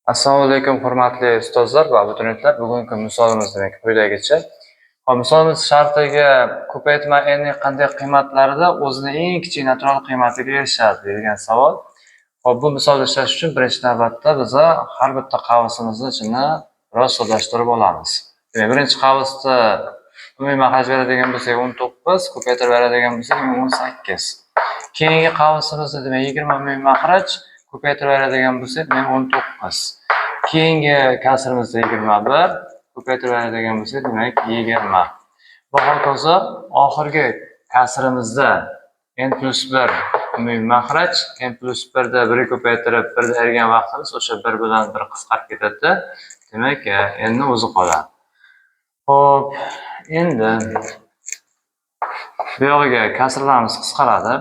Assalomu alaykum hurmatli ustozlar va abituriyentlar. Bugungi misolimiz demak quyidagicha. Hop, misolimiz shartiga ko'paytma n ning qanday qiymatlarida o'zining eng kichik natural qiymatiga erishadi degan savol. Hop, bu misolni ishlash uchun birinchi navbatda biz har bitta qavsimizni ichini biroz soddalashtirib olamiz. Demak, birinchi qavsda umumiy hajm beradigan bo'lsak 19, ko'paytirib beradigan bo'lsak 18. Keyingi qavsimizda demak 20 umumiy maxraj, ko'paytirib beradigan bo'lsak 19. Keyingi kasrimizda 21, ko'paytirib beradigan bo'lsak demak 20. Va hokazo oxirgi kasrimizda n+1 umumiy maxraj, n+1 da 1 ko'paytirib 1 da ayirgan vaqtimiz o'sha 1 bilan 1 qisqarib ketadi. Demak, n ni o'zi qoladi. Xo'p, endi bu yog'iga kasrlarimiz qisqaradi.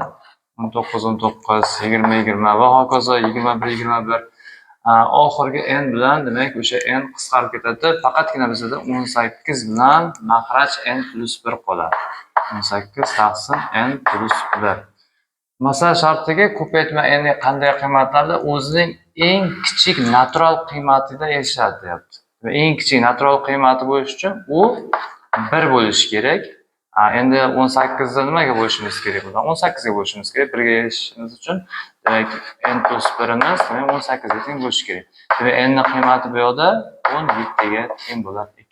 19, 19, 20, 20 va hokazo 21, 21. Oxirgi n bilan demak o'sha n qisqarib ketadi. Faqatgina bizda 18 bilan maxraj n+1 qoladi. 18 taqsim n+1. Masala shartiga ko'paytma n ning qanday qiymatlarda o'zining eng kichik natural qiymatiga erishadi deyapti. Eng kichik natural qiymati bo'lish uchun u 1 bo'lishi kerak. Endi 18 da nimaga bo'lishimiz kerak? 18 ga bo'lishimiz kerak. 1 ga erishishimiz uchun demak n+1 imiz 18 ga teng bo'lishi kerak. Demak n ning qiymati bu yoqda 17 ga teng bo'ladi.